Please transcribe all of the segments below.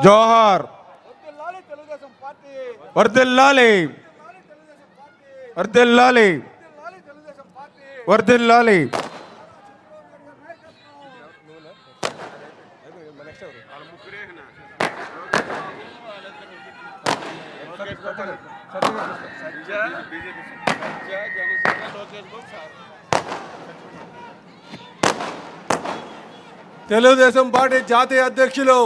జోహార్ వర్ధిల్లాలి వర్ధిల్లాలి వర్ధిల్లాలి. తెలుగుదేశం పార్టీ జాతీయ అధ్యక్షులు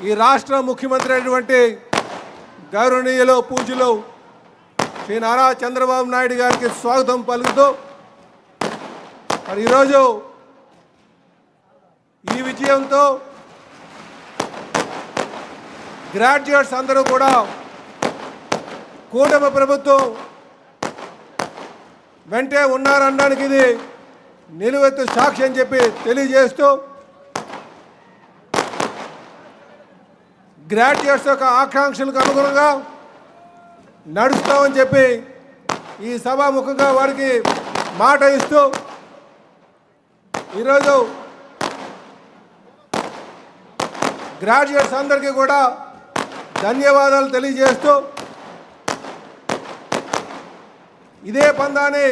ఈ రాష్ట్ర ముఖ్యమంత్రి అయినటువంటి గౌరవనీయులు పూజ్యులు శ్రీ నారా చంద్రబాబు నాయుడు గారికి స్వాగతం పలుకుతూ మరి ఈరోజు ఈ విజయంతో గ్రాడ్యుయేట్స్ అందరూ కూడా కూటమి ప్రభుత్వం వెంటే ఉన్నారనడానికి ఇది నిలువెత్తు సాక్షి అని చెప్పి తెలియజేస్తూ గ్రాడ్యుయేట్స్ యొక్క ఆకాంక్షలకు అనుగుణంగా నడుస్తామని చెప్పి ఈ సభాముఖంగా వారికి మాట ఇస్తూ ఈరోజు గ్రాడ్యుయేట్స్ అందరికీ కూడా ధన్యవాదాలు తెలియజేస్తూ ఇదే పందాన్ని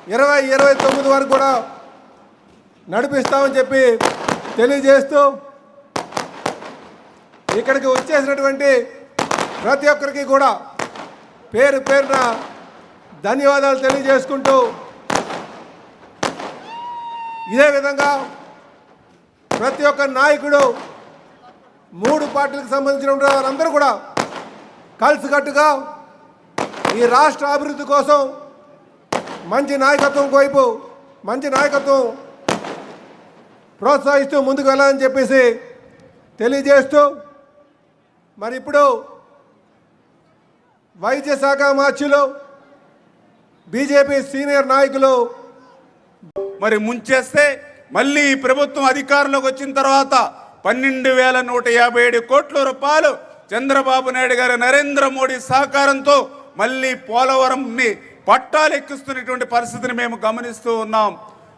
2029 వరకు కూడా నడిపిస్తామని చెప్పి తెలియజేస్తూ ఇక్కడికి వచ్చేసినటువంటి ప్రతి ఒక్కరికి కూడా పేరు పేరున ధన్యవాదాలు తెలియజేసుకుంటూ ఇదే విధంగా ప్రతి ఒక్క నాయకుడు 3 పార్టీలకు సంబంధించిన వారందరూ కూడా కలిసికట్టుగా ఈ రాష్ట్ర అభివృద్ధి కోసం మంచి నాయకత్వం వైపు మంచి నాయకత్వం ప్రోత్సహిస్తూ ముందుకు వెళ్ళాలని చెప్పేసి తెలియజేస్తూ మరి ఇప్పుడు వైద్య శాఖ మార్చులు బీజేపీ సీనియర్ నాయకులు మరి ముంచేస్తే మళ్ళీ ఈ ప్రభుత్వం అధికారంలోకి వచ్చిన తర్వాత 12,157 కోట్ల రూపాయలు చంద్రబాబు నాయుడు గారు నరేంద్ర మోడీ సహకారంతో మళ్ళీ పోలవరంని పట్టాలు ఎక్కిస్తున్నటువంటి పరిస్థితిని మేము గమనిస్తూ ఉన్నాం.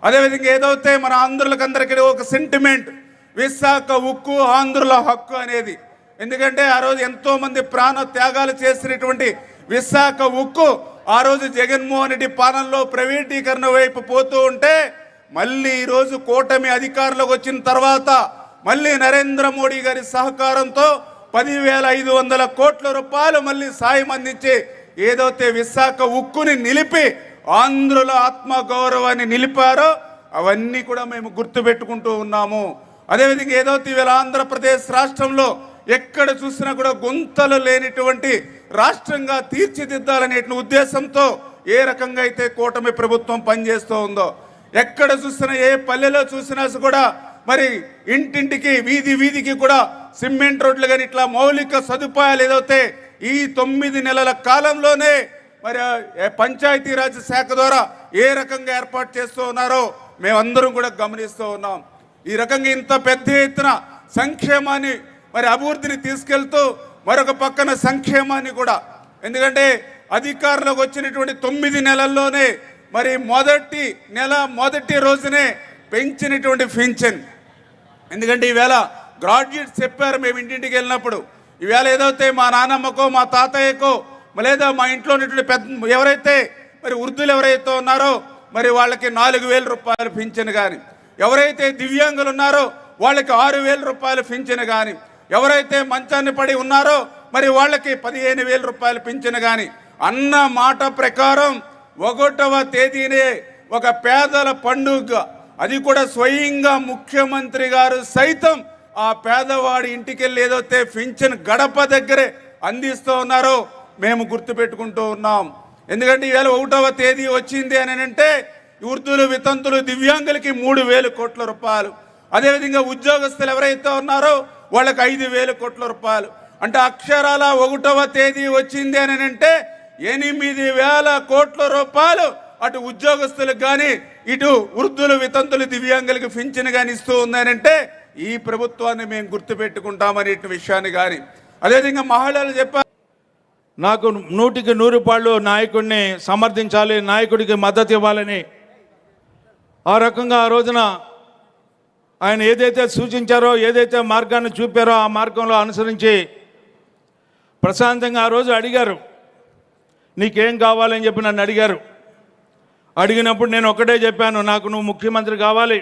అదేవిధంగా ఏదైతే మన ఆంధ్రులకందరికీ ఒక సెంటిమెంట్ విశాఖ ఉక్కు ఆంధ్రుల హక్కు అనేది, ఎందుకంటే ఆ రోజు ఎంతోమంది ప్రాణ త్యాగాలు చేసినటువంటి విశాఖ ఉక్కు ఆ రోజు జగన్మోహన్ రెడ్డి పాలనలో ప్రైవేటీకరణ వైపు పోతూ ఉంటే మళ్ళీ ఈరోజు కూటమి అధికారంలోకి వచ్చిన తర్వాత మళ్ళీ నరేంద్ర మోడీ గారి సహకారంతో 10,500 కోట్ల రూపాయలు మళ్ళీ సాయం అందించి ఏదైతే విశాఖ ఉక్కుని నిలిపి ఆంధ్రుల ఆత్మగౌరవాన్ని నిలిపారో అవన్నీ కూడా మేము గుర్తుపెట్టుకుంటూ ఉన్నాము. అదేవిధంగా ఏదైతే ఇవాళ ఆంధ్రప్రదేశ్ రాష్ట్రంలో ఎక్కడ చూసినా కూడా గుంతలు లేనిటువంటి రాష్ట్రంగా తీర్చిదిద్దాలనే ఉద్దేశంతో ఏ రకంగా అయితే కూటమి ప్రభుత్వం పనిచేస్తూ ఉందో, ఎక్కడ చూసినా ఏ పల్లెలో చూసినా కూడా మరి ఇంటింటికి వీధి వీధికి కూడా సిమెంట్ రోడ్లు కానీ ఇట్లా మౌలిక సదుపాయాలు ఏదైతే ఈ 9 నెలల కాలంలోనే మరి పంచాయతీరాజ్ శాఖ ద్వారా ఏ రకంగా ఏర్పాటు చేస్తూ ఉన్నారో మేమందరం కూడా గమనిస్తూ ఉన్నాం. ఈ రకంగా ఇంత పెద్ద ఎత్తున సంక్షేమాన్ని మరి అభివృద్ధిని తీసుకెళ్తూ మరొక పక్కన సంక్షేమాన్ని కూడా, ఎందుకంటే అధికారంలోకి వచ్చినటువంటి 9 నెలల్లోనే మరి మొదటి రోజునే పెంచినటువంటి పింఛన్. ఎందుకంటే ఈవేళ గ్రాడ్యుయేట్స్ చెప్పారు మేము ఇంటింటికి వెళ్ళినప్పుడు, ఈవేళ ఏదైతే మా నాన్నమ్మకో మా తాతయ్యకో లేదా మా ఇంట్లో ఉన్నటువంటి పెద్ద ఎవరైతే మరి వృద్ధులు ఎవరైతే ఉన్నారో మరి వాళ్ళకి 4,000 రూపాయలు పింఛన్ కానీ, ఎవరైతే దివ్యాంగులు ఉన్నారో వాళ్ళకి 6,000 రూపాయలు పింఛన్ కానీ, ఎవరైతే మంచాన్ని పడి ఉన్నారో మరి వాళ్ళకి 15,000 రూపాయలు పింఛన్ కానీ అన్న మాట ప్రకారం 1వ తేదీనే ఒక పేదల పండుగ, అది కూడా స్వయంగా ముఖ్యమంత్రి గారు సైతం ఆ పేదవాడి ఇంటికి వెళ్ళి ఏదైతే పింఛన్ గడప దగ్గరే అందిస్తూ ఉన్నారో మేము గుర్తుపెట్టుకుంటూ ఉన్నాం. ఎందుకంటే ఈవేళ 1వ తేదీ వచ్చింది అని అంటే వృద్ధులు వితంతులు దివ్యాంగులకి 3,000 కోట్ల రూపాయలు, అదేవిధంగా ఉద్యోగస్తులు ఎవరైతే ఉన్నారో వాళ్ళకి 5,000 కోట్ల రూపాయలు. అంటే అక్షరాల 1వ తేదీ వచ్చింది అని అంటే 8,000 కోట్ల రూపాయలు అటు ఉద్యోగస్తులకు కానీ ఇటు వృద్ధులు వితంతులు దివ్యాంగులకు పింఛన్ కానీ ఇస్తూ ఉందనంటే ఈ ప్రభుత్వాన్ని మేము గుర్తుపెట్టుకుంటామనే విషయాన్ని కానీ, అదేవిధంగా మహిళలు చెప్పారు నాకు 100కి 100 పాళ్ళు నాయకుడిని సమర్థించాలి, నాయకుడికి మద్దతు ఇవ్వాలని ఆ రకంగా ఆ రోజున ఆయన ఏదైతే సూచించారో, ఏదైతే మార్గాన్ని చూపారో ఆ మార్గంలో అనుసరించి ప్రశాంతంగా ఆ రోజు అడిగారు, నీకేం కావాలని చెప్పి నన్ను అడిగారు. అడిగినప్పుడు నేను ఒకటే చెప్పాను, నాకు నువ్వు ముఖ్యమంత్రి కావాలి,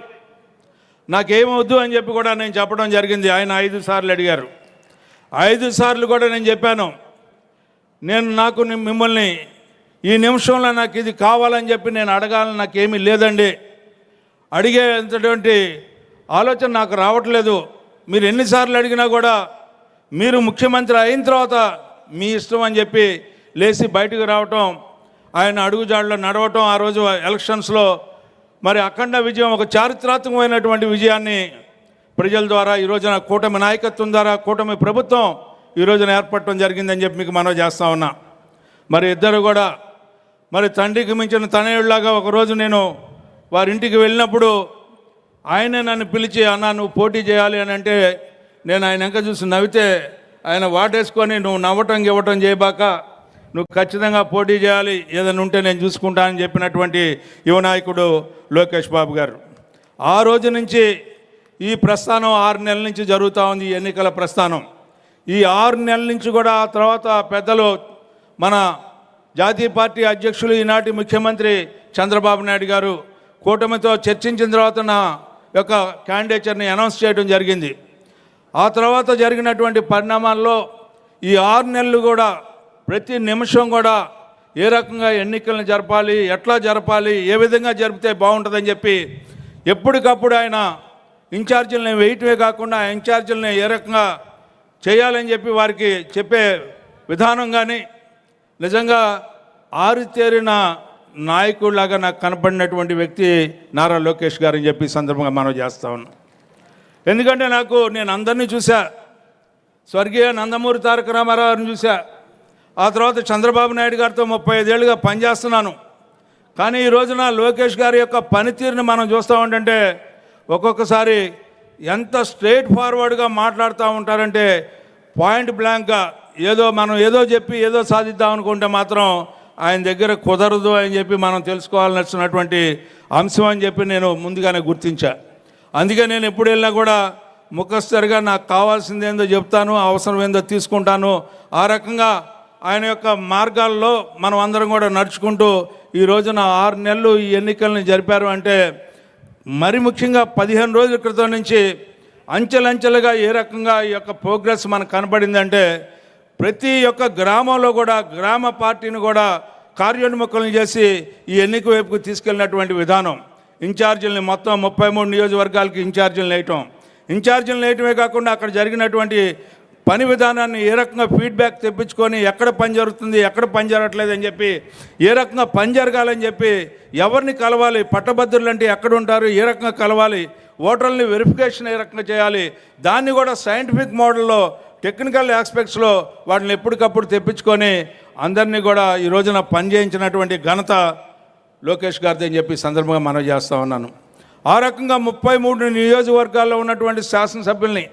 నాకేమవద్దు అని చెప్పి కూడా నేను చెప్పడం జరిగింది. ఆయన 5 సార్లు అడిగారు. 5 సార్లు కూడా నేను చెప్పాను, నాకు మిమ్మల్ని ఈ నిమిషంలో నాకు ఇది కావాలని చెప్పి నేను అడగాలని నాకేమీ లేదండి, అడిగేంతటువంటి ఆలోచన నాకు రావట్లేదు. మీరు ఎన్నిసార్లు అడిగినా కూడా మీరు ముఖ్యమంత్రి అయిన తర్వాత మీ ఇష్టం అని చెప్పి లేచి బయటకు రావటం, ఆయన అడుగుజాడలో నడవటం, ఆ రోజు ఎలక్షన్స్లో మరి అఖండ విజయం, ఒక చారిత్రాత్మకమైనటువంటి విజయాన్ని ప్రజల ద్వారా ఈ రోజున కూటమి నాయకత్వం ద్వారా కూటమి ప్రభుత్వం ఈ రోజున ఏర్పడటం జరిగిందని చెప్పి మీకు మనవి చేస్తా ఉన్నా. మరి ఇద్దరు కూడా మరి తండ్రికి మించిన తనయుడిలాగా ఒకరోజు నేను వారింటికి వెళ్ళినప్పుడు ఆయనే నన్ను పిలిచి, అన్న నువ్వు పోటీ చేయాలి అని అంటే నేను ఆయన వెంక చూసి నవ్వితే ఆయన వాటేసుకొని, నువ్వు నవ్వటం ఇవ్వటం చేయబాక, నువ్వు ఖచ్చితంగా పోటీ చేయాలి, ఏదైనా ఉంటే నేను చూసుకుంటానని చెప్పినటువంటి యువ నాయకుడు లోకేష్ బాబు గారు. ఆ రోజు నుంచి ఈ ప్రస్థానం 6 నెలల నుంచి జరుగుతూ ఉంది, ఈ ఎన్నికల ప్రస్థానం. ఈ 6 నెలల నుంచి కూడా ఆ తర్వాత పెద్దలు మన జాతీయ పార్టీ అధ్యక్షులు ఈనాటి ముఖ్యమంత్రి చంద్రబాబు నాయుడు గారు కూటమితో చర్చించిన తర్వాత నా యొక్క క్యాండిడేచర్ని అనౌన్స్ చేయడం జరిగింది. ఆ తర్వాత జరిగినటువంటి పరిణామాల్లో ఈ 6 నెలలు కూడా ప్రతి నిమిషం కూడా ఏ రకంగా ఎన్నికలను జరపాలి, ఎట్లా జరపాలి, ఏ విధంగా జరిపితే బాగుంటుందని చెప్పి ఎప్పటికప్పుడు ఆయన ఇన్ఛార్జీలని వేయటమే కాకుండా ఆ ఇన్ఛార్జీలని ఏ రకంగా చేయాలని చెప్పి వారికి చెప్పే విధానం కానీ నిజంగా ఆరితేరిన నాయకుడిలాగా నాకు కనపడినటువంటి వ్యక్తి నారా లోకేష్ గారు అని చెప్పి సందర్భంగా మనం చేస్తా ఉన్నాం. ఎందుకంటే నేను అందరినీ చూసా, స్వర్గీయ నందమూరి తారక రామారావు గారిని చూసా, ఆ తర్వాత చంద్రబాబు నాయుడు గారితో 35 ఏళ్ళుగా పనిచేస్తున్నాను. కానీ ఈ రోజున లోకేష్ గారి యొక్క పనితీరుని మనం చూస్తూ ఉంటుంటే ఒక్కొక్కసారి ఎంత స్ట్రైట్ ఫార్వర్డ్గా మాట్లాడుతూ ఉంటారంటే, పాయింట్ బ్లాంక్గా మనం ఏదో చెప్పి ఏదో సాధిద్దాం అనుకుంటే మాత్రం ఆయన దగ్గర కుదరదు అని చెప్పి మనం తెలుసుకోవాల్సినటువంటి అంశం అని చెప్పి నేను ముందుగానే గుర్తించా. అందుకే నేను ఎప్పుడు వెళ్ళినా కూడా ముఖస్థరిగా నాకు కావాల్సింది ఏందో చెప్తాను, అవసరం ఏందో తీసుకుంటాను. ఆ రకంగా ఆయన యొక్క మార్గాల్లో మనం అందరం కూడా నడుచుకుంటూ ఈ రోజున 6 నెలలు ఈ ఎన్నికల్ని జరిపారు అంటే, మరి ముఖ్యంగా 15 రోజుల క్రితం నుంచి అంచెలంచెలుగా ఏ రకంగా ఈ యొక్క ప్రోగ్రెస్ మనకు కనబడిందంటే, ప్రతి ఒక్క గ్రామంలో కూడా గ్రామ పార్టీని కూడా కార్యోన్ముఖులను చేసి ఈ ఎన్నిక వైపుకు తీసుకెళ్ళినటువంటి విధానం. ఇన్ఛార్జీలని మొత్తం 33 నియోజకవర్గాలకి ఇన్ఛార్జీలను వేయటం, ఇన్ఛార్జీలను వేయటమే కాకుండా అక్కడ జరిగినటువంటి పని విధానాన్ని ఏ రకంగా ఫీడ్బ్యాక్ తెప్పించుకొని ఎక్కడ పని జరుగుతుంది, ఎక్కడ పని జరగట్లేదు అని చెప్పి, ఏ రకంగా పని జరగాలని చెప్పి, ఎవరిని కలవాలి, పట్టభద్రులు అంటే ఎక్కడ ఉంటారు, ఏ రకంగా కలవాలి, ఓటర్లని వెరిఫికేషన్ ఏ రకంగా చేయాలి, దాన్ని కూడా సైంటిఫిక్ మోడల్లో టెక్నికల్ ఆస్పెక్ట్స్లో వాటిని ఎప్పటికప్పుడు తెప్పించుకొని అందరినీ కూడా ఈ రోజున పని చేయించినటువంటి ఘనత లోకేష్ గారిది అని చెప్పి సందర్భంగా మనవి చేస్తూ ఉన్నాను. ఆ రకంగా 33 నియోజకవర్గాల్లో ఉన్నటువంటి శాసనసభ్యుల్ని,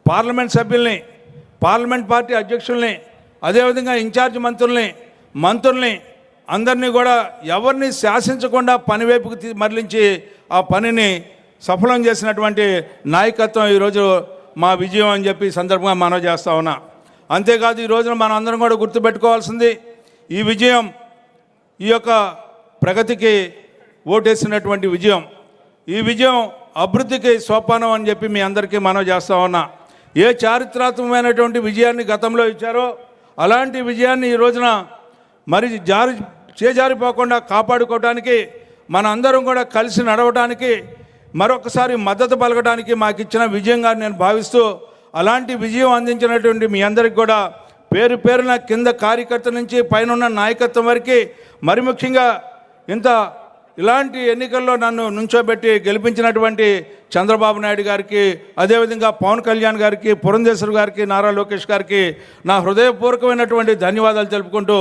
పార్లమెంట్ సభ్యుల్ని, పార్లమెంట్ పార్టీ అధ్యక్షుల్ని, అదేవిధంగా ఇన్ఛార్జ్ మంత్రుల్ని అందరినీ కూడా ఎవరిని శాసించకుండా పని వైపుకు మరలించి ఆ పనిని సఫలం చేసినటువంటి నాయకత్వం ఈరోజు మా విజయం అని చెప్పి సందర్భంగా మనవి చేస్తూ ఉన్నా. అంతేకాదు ఈ రోజున మనం అందరం కూడా గుర్తుపెట్టుకోవాల్సింది, ఈ విజయం ఈ యొక్క ప్రగతికి ఓటేసినటువంటి విజయం, ఈ విజయం అభివృద్ధికి సోపానం అని చెప్పి మీ అందరికీ మనవి చేస్తూ ఉన్నా. ఏ చారిత్రాత్మకమైనటువంటి విజయాన్ని గతంలో ఇచ్చారో అలాంటి విజయాన్ని ఈ రోజున మరి చేజారిపోకుండా కాపాడుకోవడానికి, మన అందరం కూడా కలిసి నడవడానికి, మరొకసారి మద్దతు పలకడానికి మాకు ఇచ్చిన విజయంగా నేను భావిస్తూ, అలాంటి విజయం అందించినటువంటి మీ అందరికి కూడా పేరు పేరున కింద కార్యకర్త నుంచి పైన నాయకత్వం వరకు, మరి ముఖ్యంగా ఇలాంటి ఎన్నికల్లో నన్ను నుంచోబెట్టి గెలిపించినటువంటి చంద్రబాబు నాయుడు గారికి, అదేవిధంగా పవన్ కళ్యాణ్ గారికి, పురంధేశ్వర్ గారికి, నారా లోకేష్ గారికి నా హృదయపూర్వకమైనటువంటి ధన్యవాదాలు తెలుపుకుంటూ